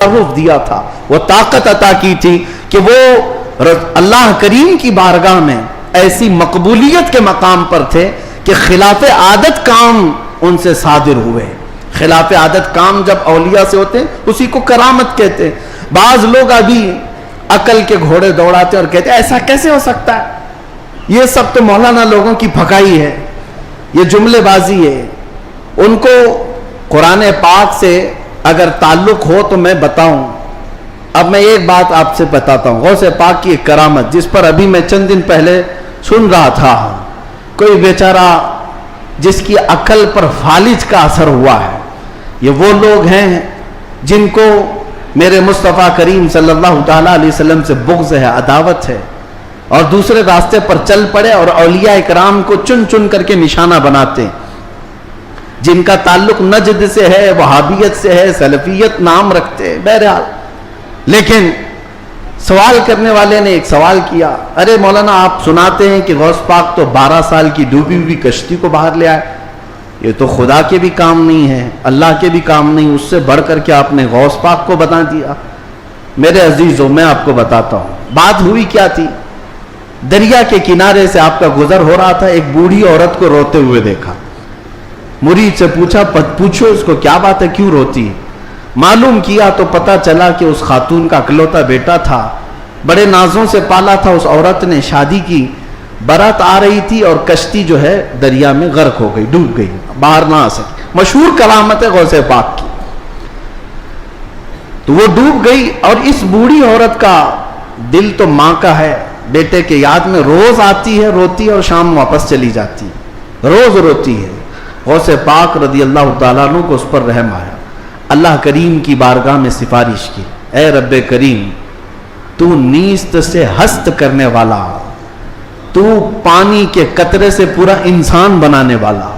تصرف دیا تھا، وہ طاقت عطا کی تھی کہ وہ اللہ کریم کی بارگاہ میں ایسی مقبولیت کے مقام پر تھے کہ خلاف عادت کام ان سے صادر ہوئے. خلاف عادت کام جب اولیاء سے ہوتے ہیں اسی کو کرامت کہتے ہیں. بعض لوگ ابھی عقل کے گھوڑے دوڑاتے اور کہتے ہیں ایسا کیسے ہو سکتا ہے، یہ سب تو مولانا لوگوں کی پھکائی ہے، یہ جملے بازی ہے. ان کو قرآن پاک سے اگر تعلق ہو تو میں بتاؤں. اب میں ایک بات آپ سے بتاتا ہوں، غوث پاک کی ایک کرامت جس پر ابھی میں چند دن پہلے سن رہا تھا. کوئی بیچارہ جس کی عقل پر فالج کا اثر ہوا ہے. یہ وہ لوگ ہیں جن کو میرے مصطفیٰ کریم صلی اللہ تعالیٰ علیہ وسلم سے بغض ہے، عداوت ہے، اور دوسرے راستے پر چل پڑے اور اولیاء اکرام کو چن چن کر کے نشانہ بناتے ہیں. جن کا تعلق نجد سے ہے، وہابیت سے ہے، سلفیت نام رکھتے ہیں. بہرحال لیکن سوال کرنے والے نے ایک سوال کیا، ارے مولانا آپ سناتے ہیں کہ غوث پاک تو 12 سال کی ڈوبی ہوئی کشتی کو باہر لے آئے، یہ تو خدا کے بھی کام نہیں ہے، اللہ کے بھی کام نہیں، اس سے بڑھ کر کے آپ نے غوث پاک کو بتا دیا. میرے عزیزوں میں آپ کو بتاتا ہوں بات ہوئی کیا تھی. دریا کے کنارے سے آپ کا گزر ہو رہا تھا، ایک بوڑھی عورت کو روتے ہوئے دیکھا. مرید سے پوچھا پوچھو اس کو کیا بات ہے، کیوں روتی ہے. معلوم کیا تو پتا چلا کہ اس خاتون کا اکلوتا بیٹا تھا، بڑے نازوں سے پالا تھا. اس عورت نے شادی کی، بارات آ رہی تھی اور کشتی جو ہے دریا میں غرق ہو گئی، ڈوب گئی، باہر نہ آ سکی. مشہور کرامت ہے غوث پاک کی. تو وہ ڈوب گئی اور اس بوڑھی عورت کا دل تو ماں کا ہے، بیٹے کے یاد میں روز آتی ہے، روتی ہے اور شام واپس چلی جاتی ہے، روز روتی ہے. غوث پاک رضی اللہ تعالیٰ عنہ کو اس پر رحم آیا. اللہ کریم کی بارگاہ میں سفارش کی، اے رب کریم تو نیست سے ہست کرنے والا، تو پانی کے قطرے سے پورا انسان بنانے والا،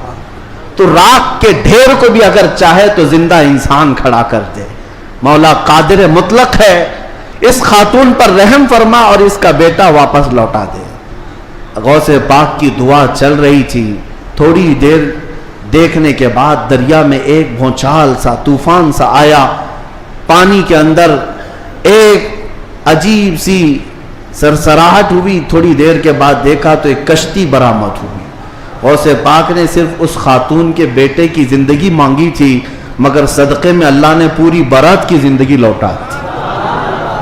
تو راکھ کے ڈھیر کو بھی اگر چاہے تو زندہ انسان کھڑا کر دے. مولا قادر مطلق ہے، اس خاتون پر رحم فرما اور اس کا بیٹا واپس لوٹا دے. غوث پاک کی دعا چل رہی تھی. تھوڑی دیر دیکھنے کے بعد دریا میں ایک بھونچال سا، طوفان سا آیا. پانی کے اندر ایک عجیب سی سرسراہٹ ہوئی. تھوڑی دیر کے بعد دیکھا تو ایک کشتی برآمد ہوئی. غوث پاک نے صرف اس خاتون کے بیٹے کی زندگی مانگی تھی، مگر صدقے میں اللہ نے پوری بارات کی زندگی لوٹا دی.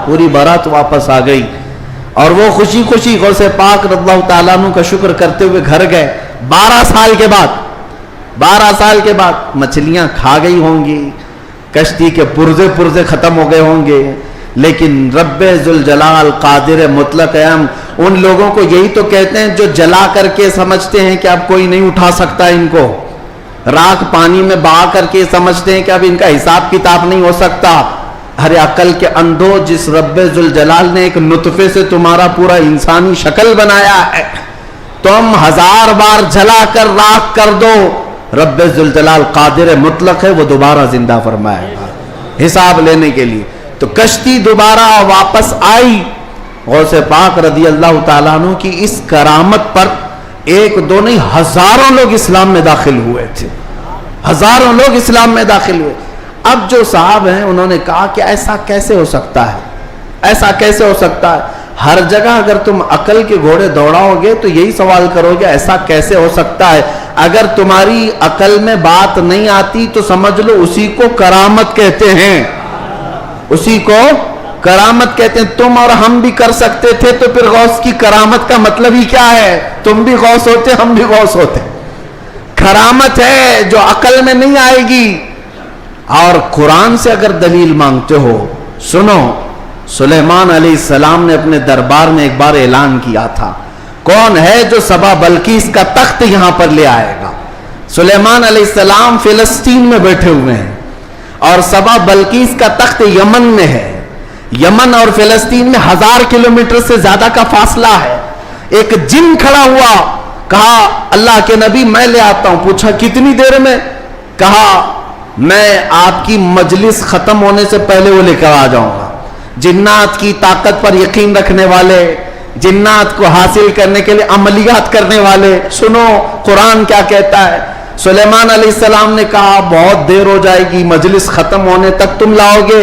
پوری بارات واپس آ گئی اور وہ خوشی خوشی غوث پاک رضی اللہ تعالیٰ عنہ کا شکر کرتے ہوئے گھر گئے. 12 سال کے بعد مچھلیاں کھا گئی ہوں گی، کشتی کے پرزے ختم ہو گئے ہوں گے، لیکن رب ذوالجلال قادر مطلق ہم ان لوگوں کو یہی تو کہتے ہیں جو جلا کر کے سمجھتے ہیں کہ اب کوئی نہیں اٹھا سکتا ان کو، راکھ پانی میں بہا کر کے سمجھتے ہیں کہ اب ان کا حساب کتاب نہیں ہو سکتا. ہر عقل کے اندھو، جس رب ذوالجلال نے ایک نطفے سے تمہارا پورا انسانی شکل بنایا ہے، تم 1000 بار جلا کر راکھ کر دو، رب ذوالجلال قادر مطلق ہے، وہ دوبارہ زندہ فرمائے گا حساب لینے کے لیے. تو کشتی دوبارہ واپس آئی. غوث پاک رضی اللہ تعالیٰ عنہ کی اس کرامت پر ایک دو نہیں ہزاروں لوگ اسلام میں داخل ہوئے تھے، ہزاروں لوگ اسلام میں داخل ہوئے. اب جو صاحب ہیں انہوں نے کہا کہ ایسا کیسے ہو سکتا ہے، ایسا کیسے ہو سکتا ہے. ہر جگہ اگر تم عقل کے گھوڑے دوڑاؤ گے تو یہی سوال کرو گے ایسا کیسے ہو سکتا ہے. اگر تمہاری عقل میں بات نہیں آتی تو سمجھ لو اسی کو کرامت کہتے ہیں، اسی کو کرامت کہتے ہیں. تم اور ہم بھی کر سکتے تھے تو پھر غوث کی کرامت کا مطلب ہی کیا ہے؟ تم بھی غوث ہوتے، ہم بھی غوث ہوتے. کرامت ہے جو عقل میں نہیں آئے گی. اور قرآن سے اگر دلیل مانگتے ہو، سنو، سلیمان علیہ السلام نے اپنے دربار میں ایک بار اعلان کیا تھا، کون ہے جو سبا بلقیس کا تخت یہاں پر لے آئے گا. سلیمان علیہ السلام فلسطین میں بیٹھے ہوئے ہیں اور سبا بلقیس کا تخت یمن میں ہے. یمن اور فلسطین میں 1000 کلومیٹر سے زیادہ کا فاصلہ ہے. ایک جن کھڑا ہوا، کہا اللہ کے نبی میں لے آتا ہوں. پوچھا کتنی دیر میں؟ کہا میں آپ کی مجلس ختم ہونے سے پہلے وہ لے کر آ جاؤں گا. جنات کی طاقت پر یقین رکھنے والے، جنات کو حاصل کرنے کے لیے عملیات کرنے والے، سنو قرآن کیا کہتا ہے. سلیمان علیہ السلام نے کہا بہت دیر ہو جائے گی، مجلس ختم ہونے تک تم لاؤ گے؟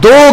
2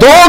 2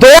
2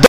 2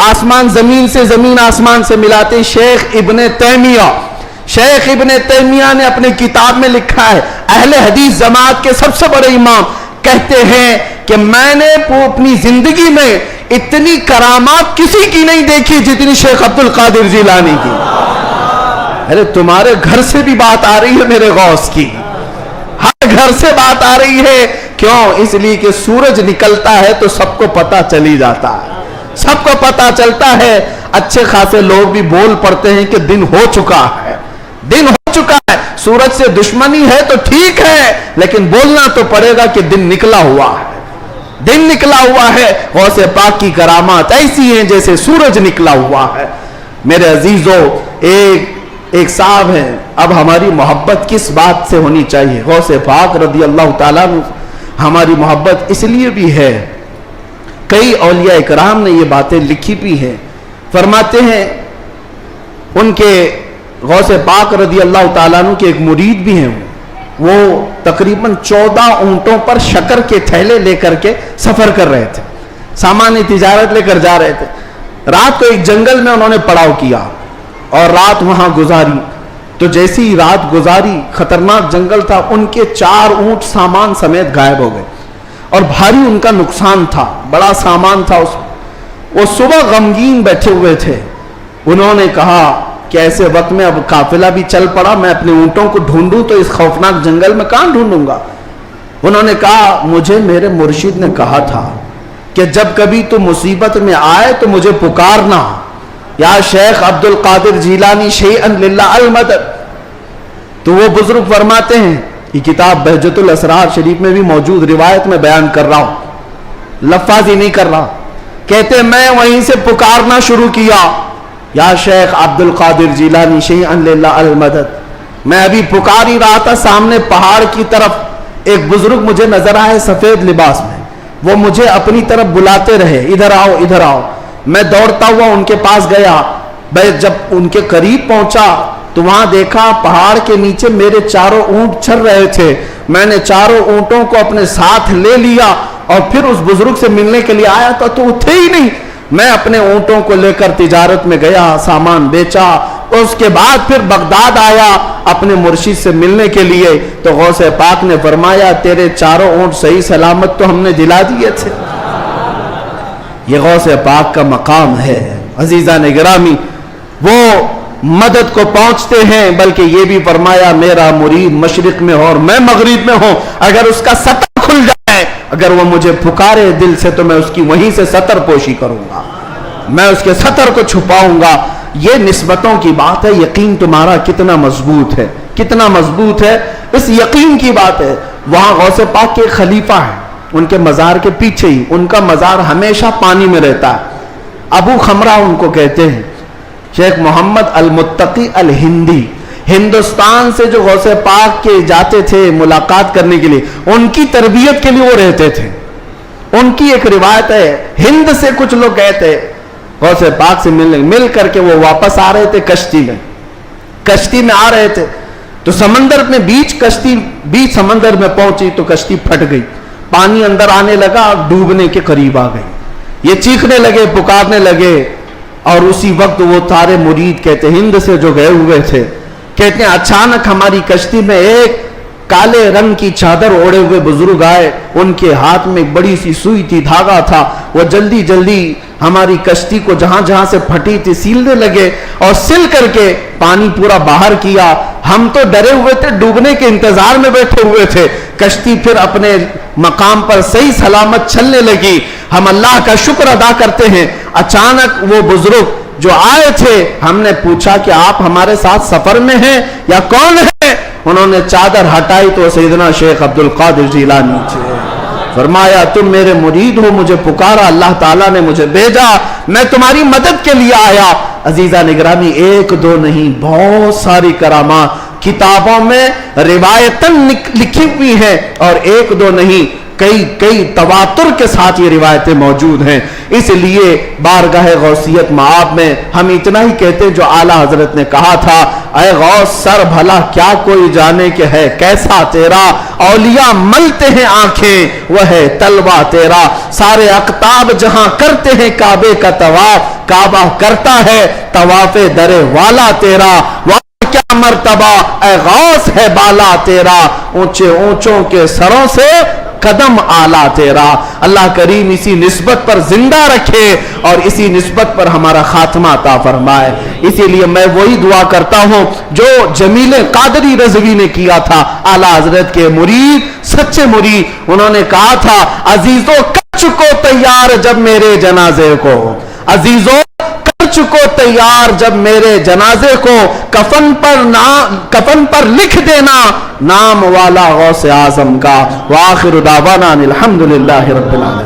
آسمان زمین سے زمین آسمان سے ملاتے. شیخ ابن تیمیہ نے اپنے کتاب میں لکھا ہے, اہل حدیث جماعت کے سب سے بڑے امام کہتے ہیں کہ میں نے اپنی زندگی میں اتنی کرامات کسی کی نہیں دیکھی جتنی شیخ عبد القادر جیلانی کی. ارے تمہارے گھر سے بھی بات آ رہی ہے میرے غوث کی, ہر گھر سے بات آ رہی ہے. کیوں؟ اس لیے کہ سورج نکلتا ہے تو سب کو پتا چلی جاتا ہے, سب کو پتا چلتا ہے. اچھے خاصے لوگ بھی بول پڑتے ہیں کہ دن ہو چکا ہے, دن ہو چکا ہے. سورج سے دشمنی ہے تو ٹھیک ہے, لیکن بولنا تو پڑے گا کہ دن نکلا ہوا ہے, دن نکلا ہوا ہے. غوث پاک کی کرامات ایسی ہیں جیسے سورج نکلا ہوا ہے. میرے عزیزو, ایک صاحب ہیں. اب ہماری محبت کس بات سے ہونی چاہیے؟ غوث پاک رضی اللہ تعالیٰ عنہ ہماری محبت اس لیے بھی ہے, کئی اولیاء اکرام نے یہ باتیں لکھی بھی ہیں. فرماتے ہیں ان کے غوث پاک رضی اللہ تعالیٰ عنہ کے ایک مرید بھی ہیں, وہ تقریباً 14 اونٹوں پر شکر کے تھیلے لے کر کے سفر کر رہے تھے, سامان تجارت لے کر جا رہے تھے. رات کو ایک جنگل میں انہوں نے پڑاؤ کیا اور رات وہاں گزاری. تو جیسی رات گزاری, خطرناک جنگل تھا, ان کے 4 اونٹ سامان سمیت غائب ہو گئے اور بھاری ان کا نقصان تھا, بڑا سامان تھا اس میں. وہ صبح غمگین بیٹھے ہوئے تھے. انہوں نے کہا کہ ایسے وقت میں اب قافلہ بھی چل پڑا, میں اپنے اونٹوں کو ڈھونڈوں تو اس خوفناک جنگل میں کہاں ڈھونڈوں گا. انہوں نے کہا مجھے میرے مرشد نے کہا تھا کہ جب کبھی تو مصیبت میں آئے تو مجھے پکارنا, یا شیخ عبد القادر جیلانی شیئا للہ المدد. تو وہ بزرگ فرماتے ہیں, یہ کتاب بہجت الاسرار شریف میں بھی موجود روایت میں بیان کر رہا ہوں, لفاظی نہیں کر رہا. کہتے میں وہیں سے پکارنا شروع کیا, یا شیخ عبد القادر جیلانی شیئا للہ المدد. میں ابھی پکار ہی رہا تھا, سامنے پہاڑ کی طرف ایک بزرگ مجھے نظر آئے سفید لباس میں. وہ مجھے اپنی طرف بلاتے رہے, ادھر آؤ ادھر آؤ. میں دوڑتا ہوا ان کے پاس گیا. جب ان کے قریب پہنچا تو وہاں دیکھا پہاڑ کے نیچے میرے 4 اونٹ چر رہے تھے. میں نے 4 اونٹوں کو اپنے ساتھ لے لیا اور پھر اس بزرگ سے ملنے کے لیے آیا تھا تو وہ تھے ہی نہیں. میں اپنے اونٹوں کو لے کر تجارت میں گیا, سامان بیچا, اس کے بعد پھر بغداد آیا اپنے مرشد سے ملنے کے لیے. تو غوث پاک نے فرمایا تیرے 4 اونٹ صحیح سلامت تو ہم نے دلا دیے تھے. یہ غوث پاک کا مقام ہے. عزیزان گرامی, وہ مدد کو پہنچتے ہیں, بلکہ یہ بھی فرمایا میرا مرید مشرق میں ہو اور میں مغرب میں ہوں, اگر اس کا سطر کھل جائے, اگر وہ مجھے پکارے دل سے تو میں اس کی وہیں سے سطر پوشی کروں گا, میں اس کے سطر کو چھپاؤں گا. یہ نسبتوں کی بات ہے. یقین تمہارا کتنا مضبوط ہے, کتنا مضبوط ہے, اس یقین کی بات ہے. وہاں غوث پاک کے خلیفہ ہیں, ان کے مزار کے پیچھے ہی, ان کا مزار ہمیشہ پانی میں رہتا ہے. ابو خمرہ ان کو کہتے ہیں. شیخ محمد المتقی الہندی, ہندوستان سے جو غوث پاک کے جاتے تھے ملاقات کرنے کے لیے, ان کی تربیت کے لیے وہ رہتے تھے. ان کی ایک روایت ہے, ہند سے کچھ لوگ گئے تھے غوث پاک سے ملنے, مل کر کے وہ واپس آ رہے تھے کشتی میں آ رہے تھے تو سمندر میں بیچ سمندر میں پہنچی تو کشتی پھٹ گئی, پانی اندر آنے لگا, ڈوبنے کے قریب آ گئی. یہ چیخنے لگے, پکارنے لگے, اور اسی وقت وہ سارے مرید کہتے ہند سے جو گئے ہوئے تھے, کہتے ہیں اچانک ہماری کشتی میں ایک کالے رنگ کی چادر اوڑے ہوئے بزرگ آئے. ان کے ہاتھ میں بڑی سی سوئی تھی, دھاگا تھا. وہ جلدی جلدی ہماری کشتی کو جہاں جہاں سے پھٹی تھی سیلنے لگے اور سل کر کے پانی پورا باہر کیا. ہم تو ڈرے ہوئے تھے, ڈوبنے کے انتظار میں بیٹھے ہوئے تھے. کشتی پھر اپنے مقام پر صحیح سلامت چلنے لگی. ہم اللہ کا شکر ادا کرتے ہیں. اچانک وہ بزرگ جو آئے تھے, ہم نے پوچھا کہ آپ ہمارے ساتھ سفر میں ہیں یا کون ہیں؟ انہوں نے چادر ہٹائی تو سیدنا شیخ عبد القادر جیلانی تھے. فرمایا تم میرے مرید ہو, مجھے پکارا, اللہ تعالیٰ نے مجھے بھیجا, میں تمہاری مدد کے لیے آیا. عزیزہ نگرامی, 1 2 نہیں, بہت ساری کرامات کتابوں میں روایتاً لکھی ہوئی ہیں, اور 1 2 نہیں, کئی تواتر کے ساتھ یہ روایتیں موجود ہیں. اس لیے بارگاہ غوثیت معاب میں ہم اتنا ہی کہتے جو اعلیٰ حضرت نے کہا تھا, اے غوث سر بھلا کیا کوئی جانے کہ ہے کیسا تیرا، اولیاء ملتے ہیں آنکھیں وہ ہے طلبہ تیرا، سارے اقطاب جہاں کرتے ہیں کعبے کا طواف، کعبہ کرتا ہے طواف در والا تیرا، کیا مرتبہ اے غوث ہے بالا تیرا، اونچے اونچوں کے سروں سے قدم آلہ تیرا۔ اللہ کریم اسی نسبت پر زندہ رکھے اور اسی نسبت پر ہمارا خاتمہ عطا فرمائے۔ اسی لیے میں وہی دعا کرتا ہوں جو جمیل قادری رضوی نے کیا تھا، اعلیٰ حضرت کے مرید، سچے مرید، انہوں نے کہا تھا عزیزو کر چکو تیار جب میرے جنازے کو، عزیزو چکو تیار جب میرے جنازے کو، کفن پر لکھ دینا نام والا غوث اعظم کا۔ وآخر دعوانا الحمدللہ رب العالمین۔